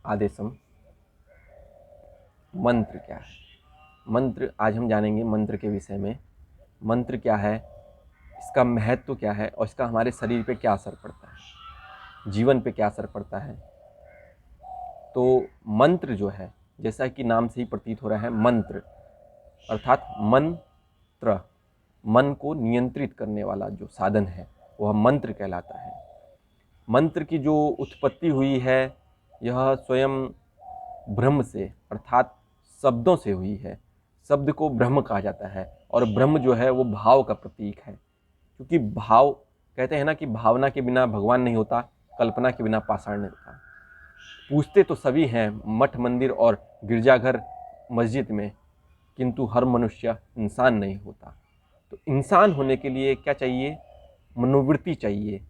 आदेशम। मंत्र क्या है? मंत्र आज हम जानेंगे मंत्र के विषय में। मंत्र क्या है, इसका महत्व क्या है और इसका हमारे शरीर पे क्या असर पड़ता है, जीवन पे क्या असर पड़ता है। तो मंत्र जो है, जैसा कि नाम से ही प्रतीत हो रहा है, मंत्र अर्थात मंत्र, मन को नियंत्रित करने वाला जो साधन है वह मंत्र कहलाता है। मंत्र की जो उत्पत्ति हुई है यह स्वयं ब्रह्म से अर्थात शब्दों से हुई है। शब्द को ब्रह्म कहा जाता है और ब्रह्म जो है वो भाव का प्रतीक है, क्योंकि भाव कहते हैं ना कि भावना के बिना भगवान नहीं होता, कल्पना के बिना पाषाण नहीं होता। पूजते तो सभी हैं मठ मंदिर और गिरजाघर मस्जिद में, किंतु हर मनुष्य इंसान नहीं होता। तो इंसान होने के लिए क्या चाहिए? मनोवृत्ति चाहिए।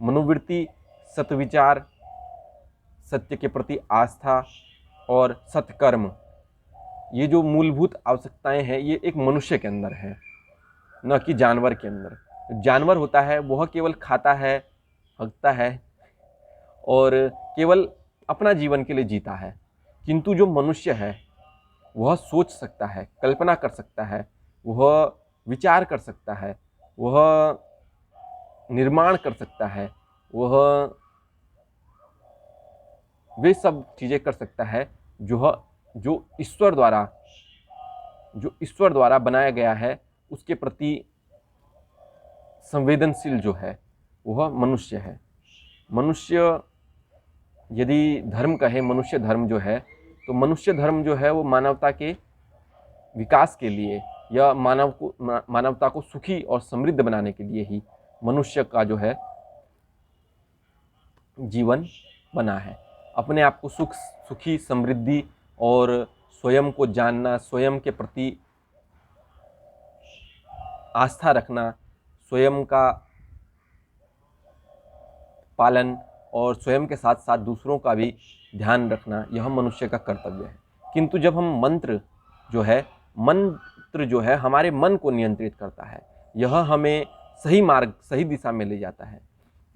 मनोवृत्ति सत्विचार, सत्य के प्रति आस्था और सत्कर्म, ये जो मूलभूत आवश्यकताएं हैं ये एक मनुष्य के अंदर है, न कि जानवर के अंदर। जानवर होता है वह केवल खाता है, हगता है और केवल अपना जीवन के लिए जीता है, किंतु जो मनुष्य है वह सोच सकता है, कल्पना कर सकता है, वह विचार कर सकता है, वह निर्माण कर सकता है, वह वे सब चीज़ें कर सकता है जो ईश्वर द्वारा बनाया गया है, उसके प्रति संवेदनशील जो है वह मनुष्य है। मनुष्य यदि धर्म कहे, मनुष्य धर्म जो है, तो मनुष्य धर्म जो है वो मानवता के विकास के लिए या मानवता को सुखी और समृद्ध बनाने के लिए ही मनुष्य का जो है जीवन बना है। अपने आप को सुखी, समृद्धि और स्वयं को जानना, स्वयं के प्रति आस्था रखना, स्वयं का पालन और स्वयं के साथ साथ दूसरों का भी ध्यान रखना, यह मनुष्य का कर्तव्य है। किंतु जब हम मंत्र जो है हमारे मन को नियंत्रित करता है, यह हमें सही मार्ग, सही दिशा में ले जाता है,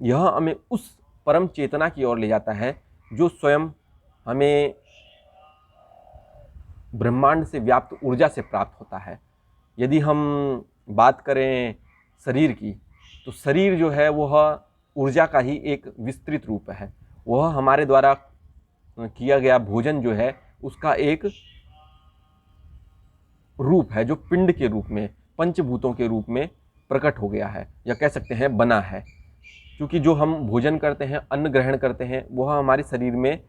यह हमें उस परम चेतना की ओर ले जाता है जो स्वयं हमें ब्रह्मांड से व्याप्त ऊर्जा से प्राप्त होता है। यदि हम बात करें शरीर की, तो शरीर जो है वह ऊर्जा का ही एक विस्तृत रूप है। वह हमारे द्वारा किया गया भोजन जो है उसका एक रूप है, जो पिंड के रूप में, पंचभूतों के रूप में प्रकट हो गया है, या कह सकते हैं बना है। क्योंकि जो हम भोजन करते हैं, अन्न ग्रहण करते हैं, वह हमारे शरीर में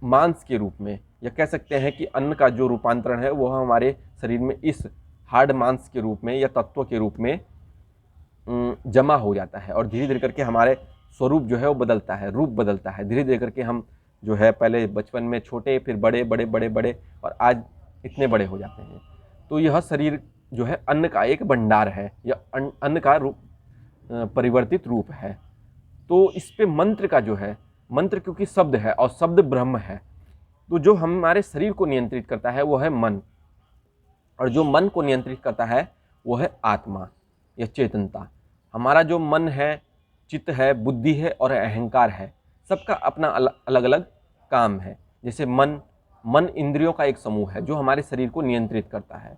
मांस के रूप में, या कह सकते हैं कि अन्न का जो रूपांतरण है वह हमारे शरीर में इस हार्ड मांस के रूप में या तत्व के रूप में जमा हो जाता है, और धीरे धीरे करके हमारे स्वरूप जो है वो बदलता है, रूप बदलता है। धीरे धीरे करके हम जो है पहले बचपन में छोटे, फिर बड़े बड़े बड़े बड़े और आज इतने बड़े हो जाते हैं। तो यह शरीर जो है अन्न का एक भंडार है, या अन्न का रूप परिवर्तित रूप है। तो इस पे मंत्र का जो है, मंत्र क्योंकि शब्द है और शब्द ब्रह्म है, तो जो हमारे शरीर को नियंत्रित करता है वो है मन, और जो मन को नियंत्रित करता है वो है आत्मा या चेतनता। हमारा जो मन है, चित्त है, बुद्धि है और अहंकार है, सबका अपना अलग अलग काम है। जैसे मन इंद्रियों का एक समूह है जो हमारे शरीर को नियंत्रित करता है।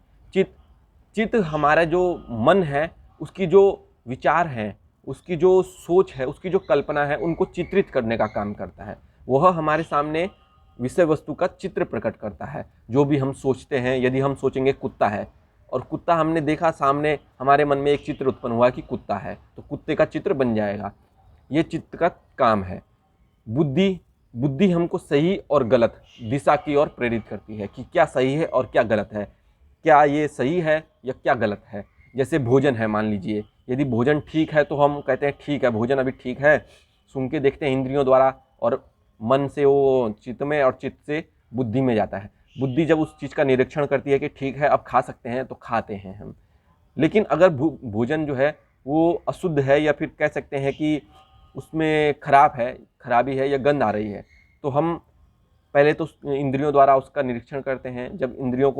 चित्त हमारा जो मन है, उसकी जो विचार हैं, उसकी जो सोच है, उसकी जो कल्पना है, उनको चित्रित करने का काम करता है। वह हमारे सामने विषय वस्तु का चित्र प्रकट करता है। जो भी हम सोचते हैं, यदि हम सोचेंगे कुत्ता है और कुत्ता हमने देखा सामने, हमारे मन में एक चित्र उत्पन्न हुआ कि कुत्ता है, तो कुत्ते का चित्र बन जाएगा। ये चित्त का काम है। बुद्धि हमको सही और गलत दिशा की ओर प्रेरित करती है कि क्या सही है और क्या गलत है, क्या ये सही है या क्या गलत है। जैसे भोजन है, मान लीजिए यदि भोजन ठीक है तो हम कहते हैं ठीक है, भोजन अभी ठीक है, सुन के देखते हैं इंद्रियों द्वारा, और मन से वो चित्त में और चित्त से बुद्धि में जाता है। बुद्धि जब उस चीज़ का निरीक्षण करती है कि ठीक है अब खा सकते हैं, तो खाते हैं हम। लेकिन अगर भोजन जो है वो अशुद्ध है, या फिर कह सकते हैं कि उसमें खराबी है या गंध आ रही है, तो हम पहले तो इंद्रियों द्वारा उसका निरीक्षण करते हैं। जब इंद्रियों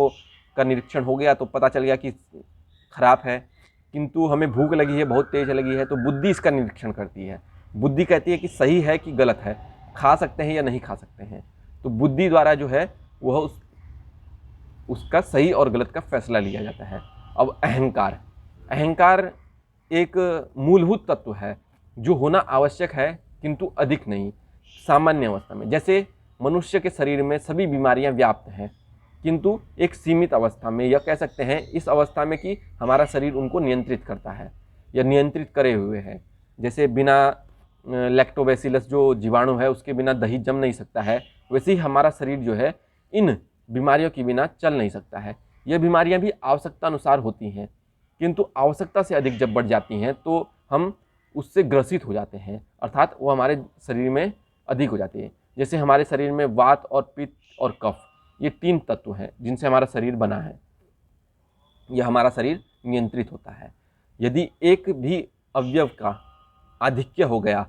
का निरीक्षण हो गया तो पता चल गया कि खराब है, किंतु हमें भूख लगी है, बहुत तेज लगी है, तो बुद्धि इसका निरीक्षण करती है। बुद्धि कहती है कि सही है कि गलत है, खा सकते हैं या नहीं खा सकते हैं। तो बुद्धि द्वारा जो है वह उसका सही और गलत का फैसला लिया जाता है। अब अहंकार, अहंकार एक मूलभूत तत्व है जो होना आवश्यक है किंतु अधिक नहीं, सामान्य अवस्था में। जैसे मनुष्य के शरीर में सभी बीमारियां व्याप्त हैं किंतु एक सीमित अवस्था में, या कह सकते हैं इस अवस्था में कि हमारा शरीर उनको नियंत्रित करता है या नियंत्रित करे हुए है। जैसे बिना लैक्टोबैसिलस जो जीवाणु है उसके बिना दही जम नहीं सकता है, वैसे ही हमारा शरीर जो है इन बीमारियों के बिना चल नहीं सकता है। यह बीमारियां भी आवश्यकता अनुसार होती हैं किंतु आवश्यकता से अधिक जब बढ़ जाती हैं तो हम उससे ग्रसित हो जाते हैं, अर्थात वो हमारे शरीर में अधिक हो जाती है। जैसे हमारे शरीर में वात और पित्त और कफ, ये 3 तत्व हैं जिनसे हमारा शरीर बना है, यह हमारा शरीर नियंत्रित होता है। यदि एक भी अवयव का आधिक्य हो गया,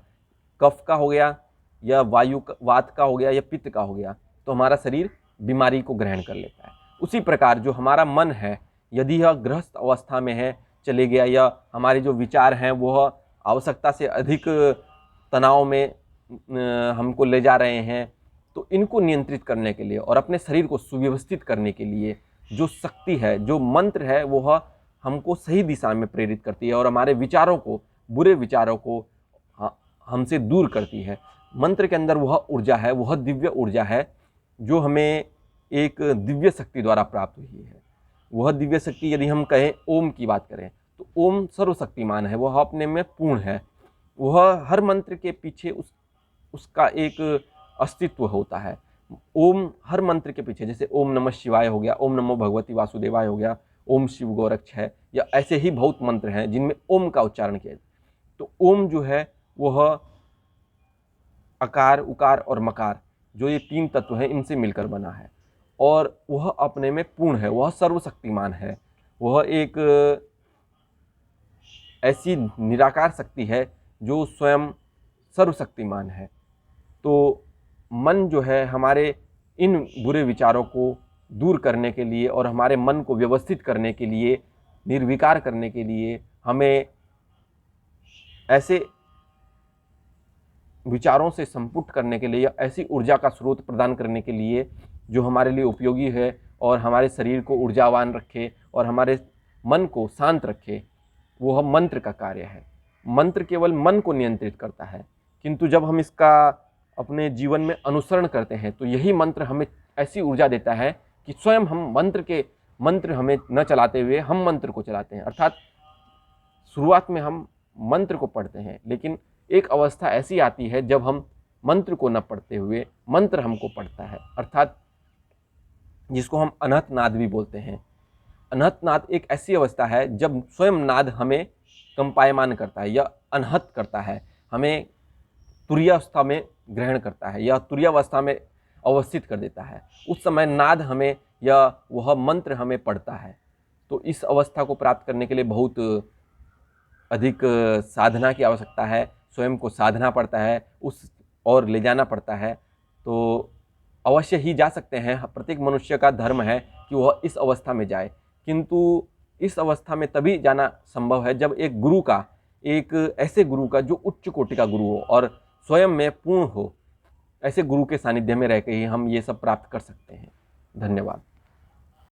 कफ का हो गया या वात का हो गया या पित्त का हो गया, तो हमारा शरीर बीमारी को ग्रहण कर लेता है। उसी प्रकार जो हमारा मन है, यदि यह गृहस्थ अवस्था में है चले गया, या हमारे जो विचार हैं वह आवश्यकता से अधिक तनाव में हमको ले जा रहे हैं, तो इनको नियंत्रित करने के लिए और अपने शरीर को सुव्यवस्थित करने के लिए जो शक्ति है, जो मंत्र है, वह हमको सही दिशा में प्रेरित करती है और हमारे विचारों को, बुरे विचारों को हमसे दूर करती है। मंत्र के अंदर वह ऊर्जा है, वह दिव्य ऊर्जा है जो हमें एक दिव्य शक्ति द्वारा प्राप्त हुई है। वह दिव्य शक्ति, यदि हम कहें ओम की बात करें, तो ओम सर्वशक्तिमान है, वह अपने में पूर्ण है। वह हर मंत्र के पीछे उसका एक अस्तित्व होता है। ओम हर मंत्र के पीछे, जैसे ओम नमः शिवाय हो गया, ओम नमो भगवती वासुदेवाय हो गया, ओम शिव गोरक्ष है, या ऐसे ही बहुत मंत्र हैं जिनमें ओम का उच्चारण किया जाता है। तो ओम जो है वह अकार, उकार और मकार, जो ये 3 तत्व हैं, इनसे मिलकर बना है और वह अपने में पूर्ण है, वह सर्वशक्तिमान है। वह एक ऐसी निराकार शक्ति है जो स्वयं सर्वशक्तिमान है। तो मन जो है हमारे इन बुरे विचारों को दूर करने के लिए और हमारे मन को व्यवस्थित करने के लिए, निर्विकार करने के लिए, हमें ऐसे विचारों से संपुट करने के लिए या ऐसी ऊर्जा का स्रोत प्रदान करने के लिए जो हमारे लिए उपयोगी है और हमारे शरीर को ऊर्जावान रखे और हमारे मन को शांत रखे, वह मंत्र का कार्य है। मंत्र केवल मन को नियंत्रित करता है, किंतु जब हम इसका अपने जीवन में अनुसरण करते हैं तो यही मंत्र हमें ऐसी ऊर्जा देता है कि स्वयं हम मंत्र हमें न चलाते हुए हम मंत्र को चलाते हैं। अर्थात शुरुआत में हम मंत्र को पढ़ते हैं, लेकिन एक अवस्था ऐसी आती है जब हम मंत्र को न पढ़ते हुए मंत्र हमको पढ़ता है, अर्थात जिसको हम अनहत नाद भी बोलते हैं। अनहत नाद एक ऐसी अवस्था है जब स्वयं नाद हमें कंपायमान करता है या अनहत करता है, हमें तुरीयावस्था में ग्रहण करता है या तुरीयावस्था में अवस्थित कर देता है। उस समय नाद हमें या वह मंत्र हमें पढ़ता है। तो इस अवस्था को प्राप्त करने के लिए बहुत अधिक साधना की आवश्यकता है, स्वयं को साधना पड़ता है, उस और ले जाना पड़ता है। तो अवश्य ही जा सकते हैं, प्रत्येक मनुष्य का धर्म है कि वह इस अवस्था में जाए, किंतु इस अवस्था में तभी जाना संभव है जब एक ऐसे गुरु का जो उच्च कोटि का गुरु हो और स्वयं में पूर्ण हो। ऐसे गुरु के सानिध्य में रह के ही हम ये सब प्राप्त कर सकते हैं। धन्यवाद।